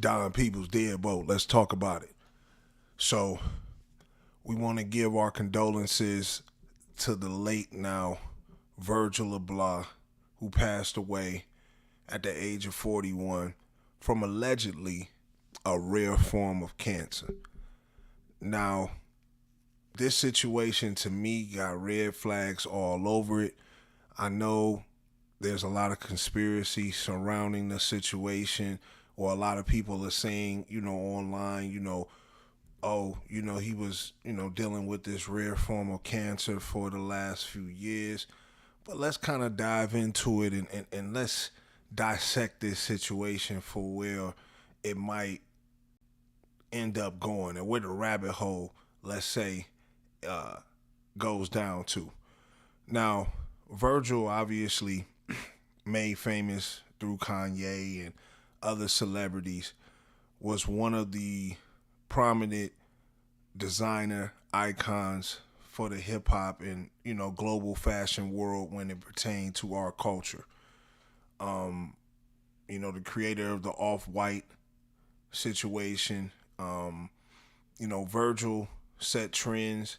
Don People's Deadbolt. Let's talk about it. So, we want to give our condolences to the late now Virgil Abloh, who passed away at the age of 41 from allegedly a rare form of cancer. Now, this situation to me got red flags all over it. I know there's a lot of conspiracy surrounding the situation, or a lot of people are saying, online, oh, he was, dealing with this rare form of cancer for the last few years. But let's kind of dive into it and let's dissect this situation for where it might end up going and where the rabbit hole, let's say, uh, goes down to. Now, Virgil obviously made famous through Kanye and other celebrities, was one of the prominent designer icons for the hip hop and global fashion world when it pertained to our culture. Um, the creator of the off white situation. Virgil set trends.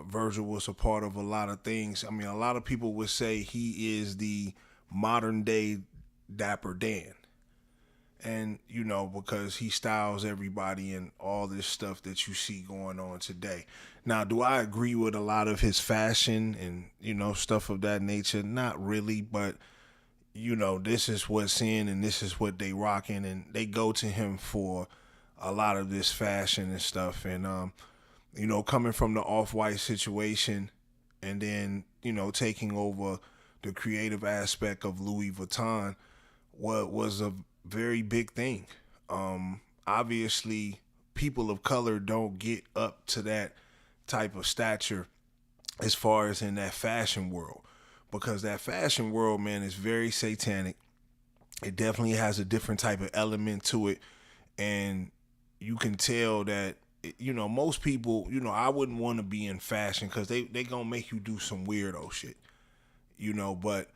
Virgil was a part of a lot of things. I mean, a lot of people would say he is the modern day Dapper Dan. And, because he styles everybody and all this stuff that you see going on today. Now, do I agree with a lot of his fashion and, stuff of that nature? Not really, but, this is what's in and this is what they rocking, and they go to him for a lot of this fashion and stuff. And, coming from the off-white situation and then, taking over the creative aspect of Louis Vuitton, what was a very big thing. Obviously, people of color don't get up to that type of stature as far as in that fashion world, because that fashion world, man, is very satanic. It definitely has a different type of element to it, and you can tell that most people, I wouldn't want to be in fashion because they gonna make you do some weirdo shit, but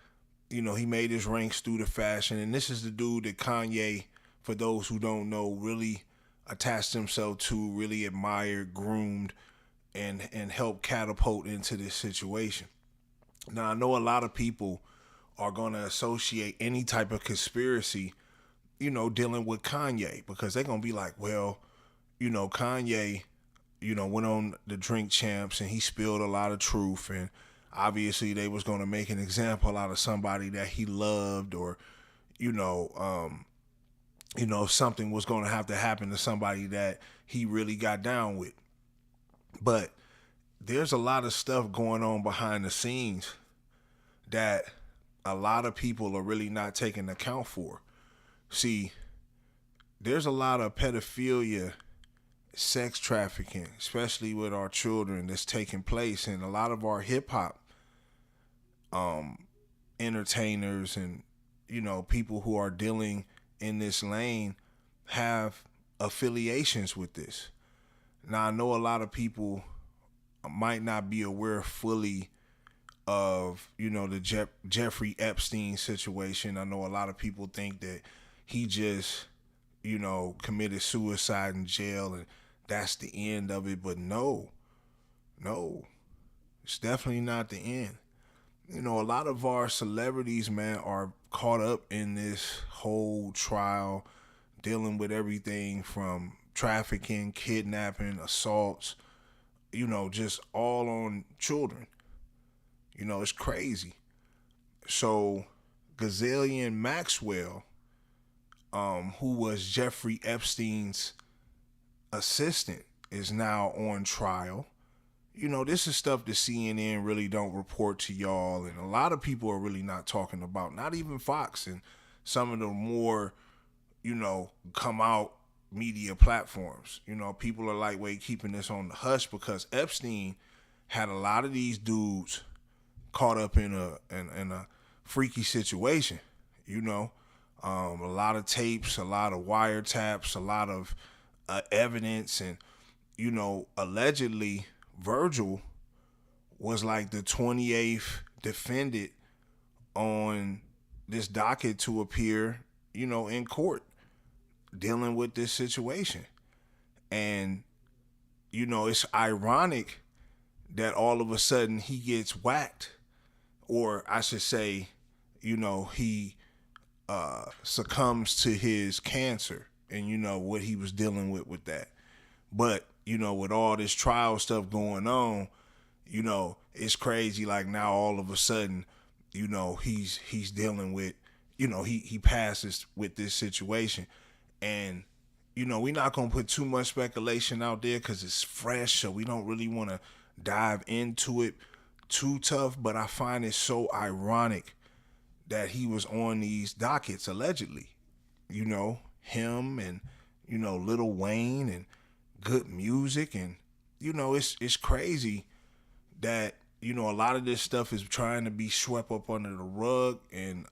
he made his ranks through the fashion. And this is the dude that Kanye, for those who don't know, really attached himself to, really admired, groomed, and helped catapult into this situation. Now, I know a lot of people are going to associate any type of conspiracy, dealing with Kanye, because they're going to be like, well, Kanye, went on the Drink Champs and he spilled a lot of truth, and obviously they was going to make an example out of somebody that he loved, or you know something was going to have to happen to somebody that he really got down with. But there's a lot of stuff going on behind the scenes that a lot of people are really not taking account for. See, there's a lot of pedophilia, sex trafficking, especially with our children, that's taking place, and a lot of our hip hop entertainers and people who are dealing in this lane have affiliations with this. Now, I know a lot of people might not be aware fully of the Jeffrey Epstein situation. I know a lot of people think that he just committed suicide in jail and that's the end of it, but no, it's definitely not the end. A lot of our celebrities, man, are caught up in this whole trial, dealing with everything from trafficking, kidnapping, assaults, just all on children. It's crazy. So, Gazillion Maxwell, who was Jeffrey Epstein's assistant, is now on trial. This is stuff that CNN really don't report to y'all, and a lot of people are really not talking about. Not even Fox and some of the more, come out media platforms. People are lightweight keeping this on the hush because Epstein had a lot of these dudes caught up in a freaky situation. A lot of tapes, a lot of wiretaps, a lot of evidence, and allegedly Virgil was like the 28th defendant on this docket to appear, in court. dealing with this situation. And, it's ironic that all of a sudden he gets whacked, or I should say, he succumbs to his cancer and, what he was dealing with that. But, with all this trial stuff going on, it's crazy. Like now all of a sudden, he's dealing with, he passes with this situation. And, we're not going to put too much speculation out there because it's fresh. So we don't really want to dive into it too tough. But I find it so ironic that he was on these dockets allegedly, him and, Lil Wayne and good music. And, it's crazy that, a lot of this stuff is trying to be swept up under the rug. And,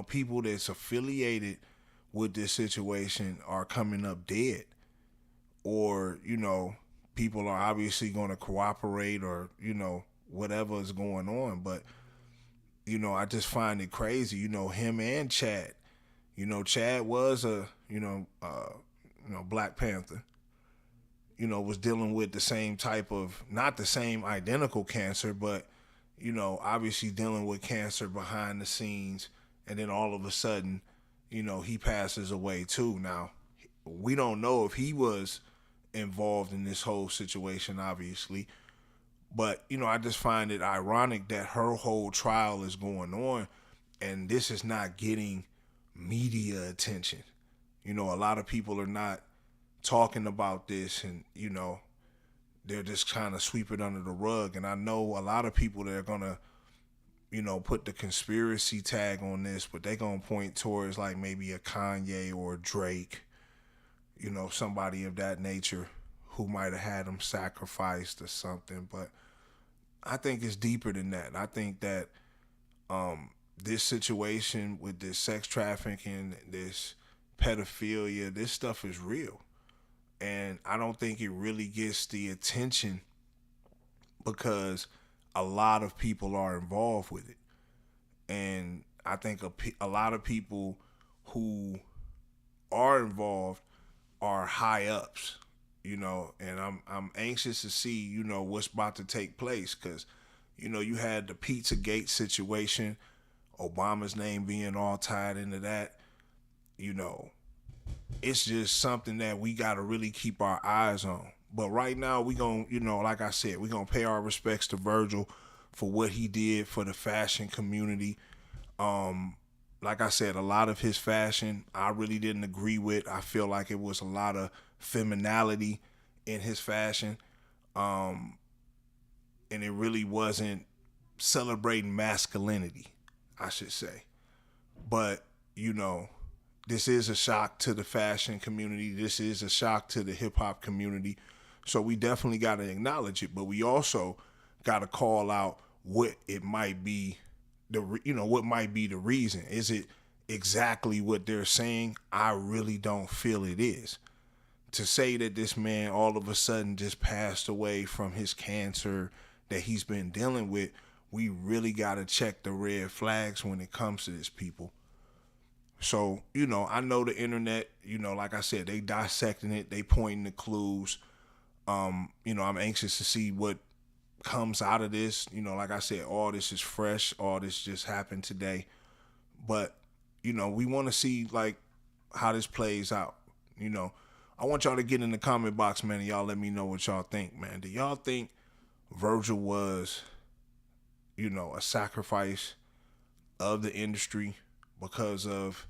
people that's affiliated with this situation are coming up dead. Or, people are obviously going to cooperate or, whatever is going on. But, I just find it crazy, him and Chad. Chad was a, Black Panther. Was dealing with the same type of, not the same identical cancer, but, obviously dealing with cancer behind the scenes. And then all of a sudden, he passes away too. Now, we don't know if he was involved in this whole situation, obviously. But, I just find it ironic that her whole trial is going on and this is not getting media attention. A lot of people are not talking about this and, they're just trying to sweep it under the rug. And I know a lot of people that are going to, put the conspiracy tag on this, but they're going to point towards like maybe a Kanye or a Drake, somebody of that nature who might have had him sacrificed or something. But I think it's deeper than that. I think that this situation with this sex trafficking, this pedophilia, this stuff is real. And I don't think it really gets the attention because a lot of people are involved with it. And I think a lot of people who are involved are high ups, and I'm anxious to see, what's about to take place because, you had the Pizzagate situation, Obama's name being all tied into that, it's just something that we got to really keep our eyes on. But right now we going to, like I said, we're going to pay our respects to Virgil for what he did for the fashion community. Like I said, a lot of his fashion I really didn't agree with. I feel like it was a lot of femininity in his fashion. And it really wasn't celebrating masculinity, I should say. But, this is a shock to the fashion community. This is a shock to the hip hop community. So we definitely got to acknowledge it, but we also got to call out what it might be, what might be the reason. Is it exactly what they're saying? I really don't feel it is. To say that this man all of a sudden just passed away from his cancer that he's been dealing with, we really got to check the red flags when it comes to this, people. So, I know the internet, like I said, they dissecting it, they pointing the clues. I'm anxious to see what comes out of this. Like I said, all this is fresh, all this just happened today. But, we want to see like how this plays out. I want y'all to get in the comment box, man, and y'all let me know what y'all think, man. Do y'all think Virgil was, a sacrifice of the industry because of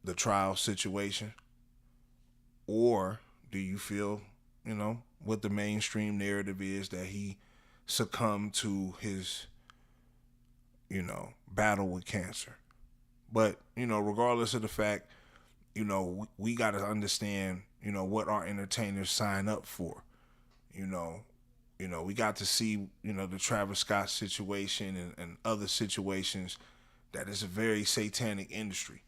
the trial situation? Or do you feel, what the mainstream narrative is, that he succumbed to his, battle with cancer? But, regardless of the fact, we got to understand, what our entertainers sign up for. We got to see, the Travis Scott situation and other situations that is a very satanic industry.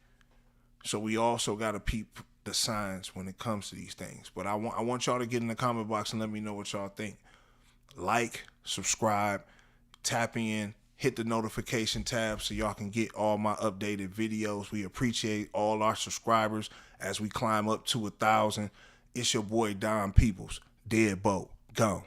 So we also got to peep the signs when it comes to these things. But I want y'all to get in the comment box and let me know what y'all think. Like, subscribe, tap in, hit the notification tab so y'all can get all my updated videos. We appreciate all our subscribers as we climb up to 1,000. It's your boy Don Peoples. Deadbolt. Gone.